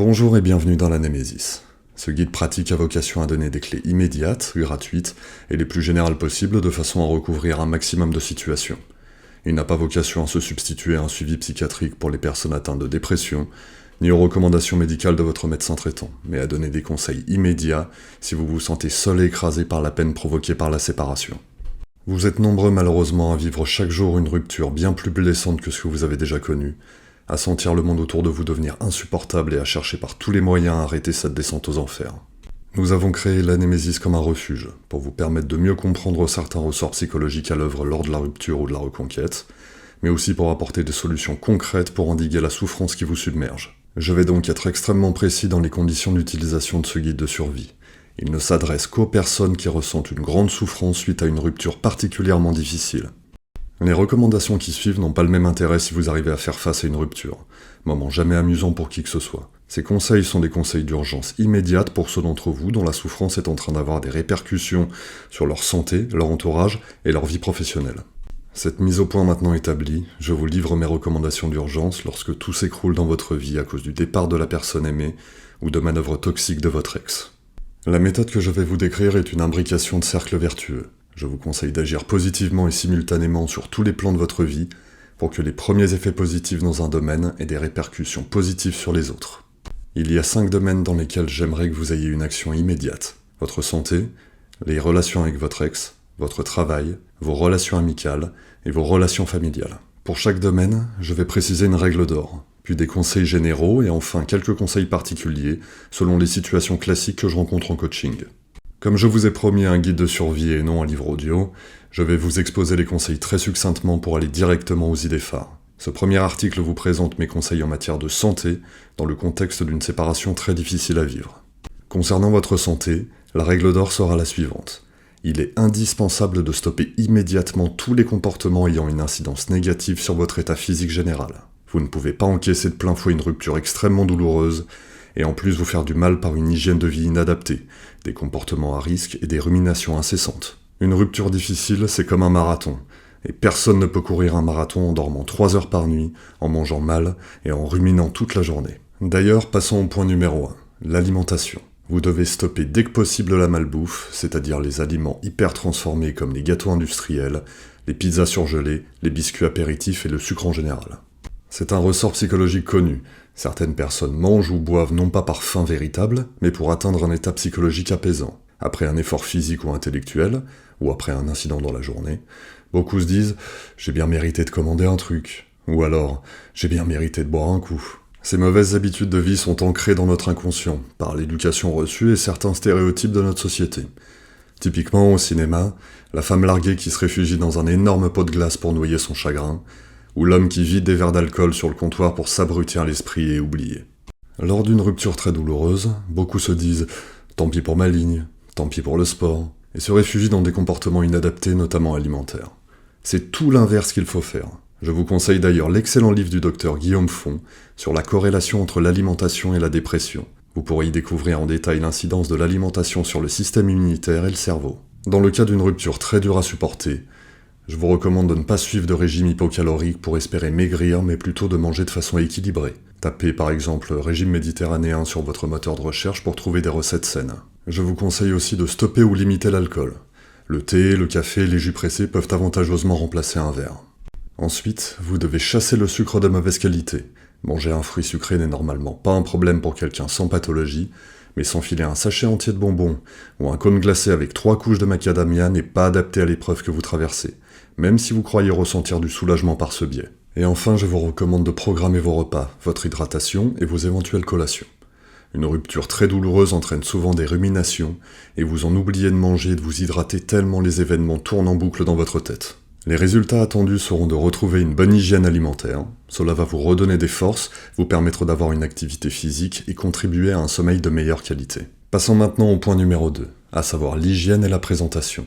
Bonjour et bienvenue dans la Némésis. Ce guide pratique a vocation à donner des clés immédiates, gratuites et les plus générales possibles de façon à recouvrir un maximum de situations. Il n'a pas vocation à se substituer à un suivi psychiatrique pour les personnes atteintes de dépression, ni aux recommandations médicales de votre médecin traitant, mais à donner des conseils immédiats si vous vous sentez seul et écrasé par la peine provoquée par la séparation. Vous êtes nombreux malheureusement à vivre chaque jour une rupture bien plus blessante que ce que vous avez déjà connu, à sentir le monde autour de vous devenir insupportable et à chercher par tous les moyens à arrêter cette descente aux enfers. Nous avons créé la Némésis comme un refuge, pour vous permettre de mieux comprendre certains ressorts psychologiques à l'œuvre lors de la rupture ou de la reconquête, mais aussi pour apporter des solutions concrètes pour endiguer la souffrance qui vous submerge. Je vais donc être extrêmement précis dans les conditions d'utilisation de ce guide de survie. Il ne s'adresse qu'aux personnes qui ressentent une grande souffrance suite à une rupture particulièrement difficile. Les recommandations qui suivent n'ont pas le même intérêt si vous arrivez à faire face à une rupture. Moment jamais amusant pour qui que ce soit. Ces conseils sont des conseils d'urgence immédiate pour ceux d'entre vous dont la souffrance est en train d'avoir des répercussions sur leur santé, leur entourage et leur vie professionnelle. Cette mise au point maintenant établie, je vous livre mes recommandations d'urgence lorsque tout s'écroule dans votre vie à cause du départ de la personne aimée ou de manœuvres toxiques de votre ex. La méthode que je vais vous décrire est une imbrication de cercles vertueux. Je vous conseille d'agir positivement et simultanément sur tous les plans de votre vie pour que les premiers effets positifs dans un domaine aient des répercussions positives sur les autres. Il y a 5 domaines dans lesquels j'aimerais que vous ayez une action immédiate. Votre santé, les relations avec votre ex, votre travail, vos relations amicales et vos relations familiales. Pour chaque domaine, je vais préciser une règle d'or, puis des conseils généraux et enfin quelques conseils particuliers selon les situations classiques que je rencontre en coaching. Comme je vous ai promis un guide de survie et non un livre audio, je vais vous exposer les conseils très succinctement pour aller directement aux idées phares. Ce premier article vous présente mes conseils en matière de santé dans le contexte d'une séparation très difficile à vivre. Concernant votre santé, la règle d'or sera la suivante. Il est indispensable de stopper immédiatement tous les comportements ayant une incidence négative sur votre état physique général. Vous ne pouvez pas encaisser de plein fouet une rupture extrêmement douloureuse et en plus vous faire du mal par une hygiène de vie inadaptée, des comportements à risque et des ruminations incessantes. Une rupture difficile, c'est comme un marathon, et personne ne peut courir un marathon en dormant 3 heures par nuit, en mangeant mal et en ruminant toute la journée. D'ailleurs, passons au point numéro 1, l'alimentation. Vous devez stopper dès que possible la malbouffe, c'est-à-dire les aliments hyper transformés comme les gâteaux industriels, les pizzas surgelées, les biscuits apéritifs et le sucre en général. C'est un ressort psychologique connu. Certaines personnes mangent ou boivent non pas par faim véritable, mais pour atteindre un état psychologique apaisant. Après un effort physique ou intellectuel, ou après un incident dans la journée, beaucoup se disent « j'ai bien mérité de commander un truc », ou alors « j'ai bien mérité de boire un coup ». Ces mauvaises habitudes de vie sont ancrées dans notre inconscient, par l'éducation reçue et certains stéréotypes de notre société. Typiquement au cinéma, la femme larguée qui se réfugie dans un énorme pot de glace pour noyer son chagrin, ou l'homme qui vide des verres d'alcool sur le comptoir pour s'abrutir l'esprit et oublier. Lors d'une rupture très douloureuse, beaucoup se disent « tant pis pour ma ligne, tant pis pour le sport », et se réfugient dans des comportements inadaptés, notamment alimentaires. C'est tout l'inverse qu'il faut faire. Je vous conseille d'ailleurs l'excellent livre du docteur Guillaume Font sur la corrélation entre l'alimentation et la dépression. Vous pourrez y découvrir en détail l'incidence de l'alimentation sur le système immunitaire et le cerveau. Dans le cas d'une rupture très dure à supporter, je vous recommande de ne pas suivre de régime hypocalorique pour espérer maigrir, mais plutôt de manger de façon équilibrée. Tapez par exemple régime méditerranéen sur votre moteur de recherche pour trouver des recettes saines. Je vous conseille aussi de stopper ou limiter l'alcool. Le thé, le café et les jus pressés peuvent avantageusement remplacer un verre. Ensuite, vous devez chasser le sucre de mauvaise qualité. Manger un fruit sucré n'est normalement pas un problème pour quelqu'un sans pathologie, mais s'enfiler un sachet entier de bonbons ou un cône glacé avec 3 couches de macadamia n'est pas adapté à l'épreuve que vous traversez, même si vous croyez ressentir du soulagement par ce biais. Et enfin, je vous recommande de programmer vos repas, votre hydratation et vos éventuelles collations. Une rupture très douloureuse entraîne souvent des ruminations, et vous en oubliez de manger et de vous hydrater tellement les événements tournent en boucle dans votre tête. Les résultats attendus seront de retrouver une bonne hygiène alimentaire, cela va vous redonner des forces, vous permettre d'avoir une activité physique et contribuer à un sommeil de meilleure qualité. Passons maintenant au point numéro 2, à savoir l'hygiène et la présentation.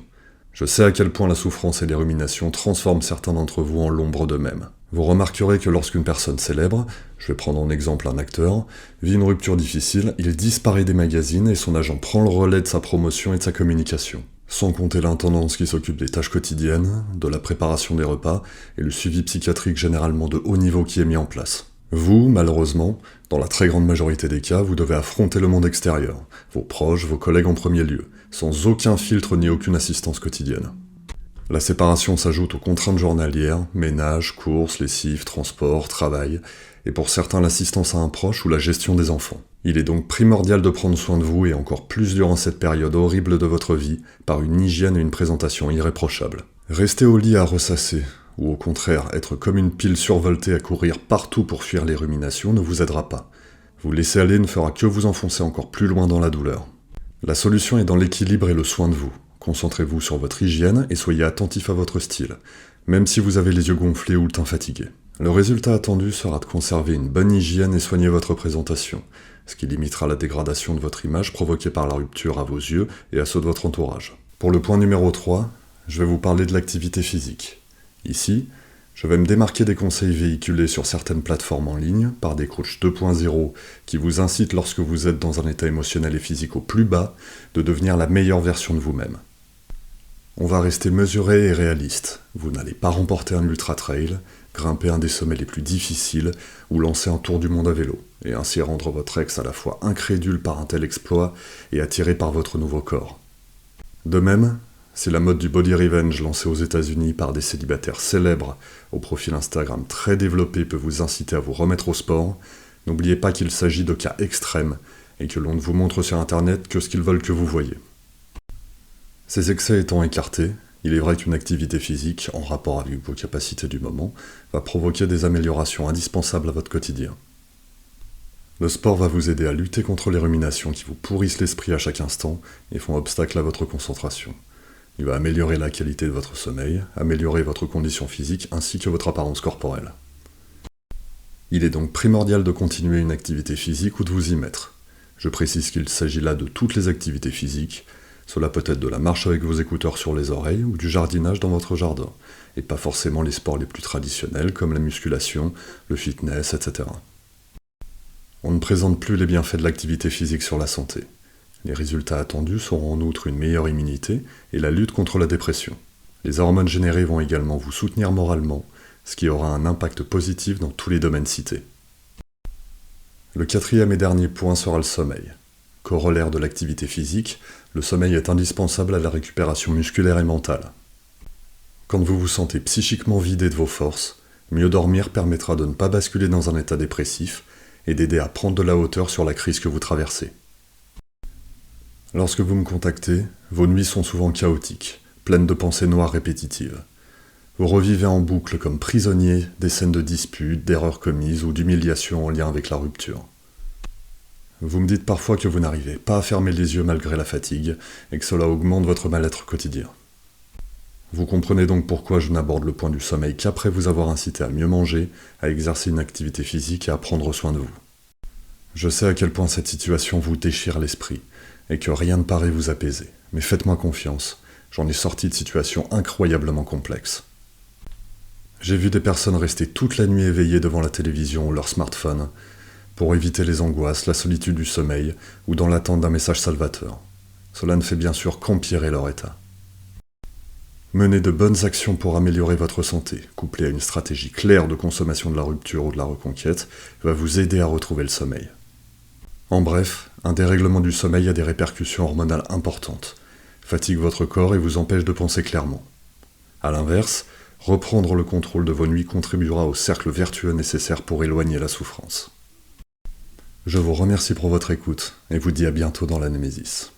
Je sais à quel point la souffrance et les ruminations transforment certains d'entre vous en l'ombre d'eux-mêmes. Vous remarquerez que lorsqu'une personne célèbre, je vais prendre en exemple un acteur, vit une rupture difficile, il disparaît des magazines et son agent prend le relais de sa promotion et de sa communication. Sans compter l'intendance qui s'occupe des tâches quotidiennes, de la préparation des repas et le suivi psychiatrique généralement de haut niveau qui est mis en place. Vous, malheureusement, dans la très grande majorité des cas, vous devez affronter le monde extérieur, vos proches, vos collègues en premier lieu, sans aucun filtre ni aucune assistance quotidienne. La séparation s'ajoute aux contraintes journalières, ménage, courses, lessive, transport, travail, et pour certains l'assistance à un proche ou la gestion des enfants. Il est donc primordial de prendre soin de vous et encore plus durant cette période horrible de votre vie, par une hygiène et une présentation irréprochables. Rester au lit à ressasser, ou au contraire être comme une pile survoltée à courir partout pour fuir les ruminations ne vous aidera pas. Vous laisser aller ne fera que vous enfoncer encore plus loin dans la douleur. La solution est dans l'équilibre et le soin de vous. Concentrez-vous sur votre hygiène et soyez attentif à votre style, même si vous avez les yeux gonflés ou le teint fatigué. Le résultat attendu sera de conserver une bonne hygiène et soigner votre présentation, ce qui limitera la dégradation de votre image provoquée par la rupture à vos yeux et à ceux de votre entourage. Pour le point numéro 3, je vais vous parler de l'activité physique. Ici, je vais me démarquer des conseils véhiculés sur certaines plateformes en ligne par des coachs 2.0 qui vous incitent lorsque vous êtes dans un état émotionnel et physique au plus bas de devenir la meilleure version de vous-même. On va rester mesuré et réaliste. Vous n'allez pas remporter un ultra-trail, grimper un des sommets les plus difficiles ou lancer un tour du monde à vélo, et ainsi rendre votre ex à la fois incrédule par un tel exploit et attiré par votre nouveau corps. De même, si la mode du body revenge lancée aux États-Unis par des célibataires célèbres au profil Instagram très développé peut vous inciter à vous remettre au sport, n'oubliez pas qu'il s'agit de cas extrêmes et que l'on ne vous montre sur internet que ce qu'ils veulent que vous voyez. Ces excès étant écartés, il est vrai qu'une activité physique, en rapport avec vos capacités du moment, va provoquer des améliorations indispensables à votre quotidien. Le sport va vous aider à lutter contre les ruminations qui vous pourrissent l'esprit à chaque instant et font obstacle à votre concentration. Il va améliorer la qualité de votre sommeil, améliorer votre condition physique ainsi que votre apparence corporelle. Il est donc primordial de continuer une activité physique ou de vous y mettre. Je précise qu'il s'agit là de toutes les activités physiques. Cela peut être de la marche avec vos écouteurs sur les oreilles ou du jardinage dans votre jardin, et pas forcément les sports les plus traditionnels comme la musculation, le fitness, etc. On ne présente plus les bienfaits de l'activité physique sur la santé. Les résultats attendus seront en outre une meilleure immunité et la lutte contre la dépression. Les hormones générées vont également vous soutenir moralement, ce qui aura un impact positif dans tous les domaines cités. Le quatrième et dernier point sera le sommeil. Corollaire de l'activité physique, le sommeil est indispensable à la récupération musculaire et mentale. Quand vous vous sentez psychiquement vidé de vos forces, mieux dormir permettra de ne pas basculer dans un état dépressif et d'aider à prendre de la hauteur sur la crise que vous traversez. Lorsque vous me contactez, vos nuits sont souvent chaotiques, pleines de pensées noires répétitives. Vous revivez en boucle comme prisonnier des scènes de disputes, d'erreurs commises ou d'humiliations en lien avec la rupture. Vous me dites parfois que vous n'arrivez pas à fermer les yeux malgré la fatigue et que cela augmente votre mal-être quotidien. Vous comprenez donc pourquoi je n'aborde le point du sommeil qu'après vous avoir incité à mieux manger, à exercer une activité physique et à prendre soin de vous. Je sais à quel point cette situation vous déchire l'esprit et que rien ne paraît vous apaiser, mais faites-moi confiance, j'en ai sorti de situations incroyablement complexes. J'ai vu des personnes rester toute la nuit éveillées devant la télévision ou leur smartphone, pour éviter les angoisses, la solitude du sommeil, ou dans l'attente d'un message salvateur. Cela ne fait bien sûr qu'empirer leur état. Menez de bonnes actions pour améliorer votre santé, couplée à une stratégie claire de consommation de la rupture ou de la reconquête, va vous aider à retrouver le sommeil. En bref, un dérèglement du sommeil a des répercussions hormonales importantes, fatigue votre corps et vous empêche de penser clairement. A l'inverse, reprendre le contrôle de vos nuits contribuera au cercle vertueux nécessaire pour éloigner la souffrance. Je vous remercie pour votre écoute et vous dis à bientôt dans la Némésis.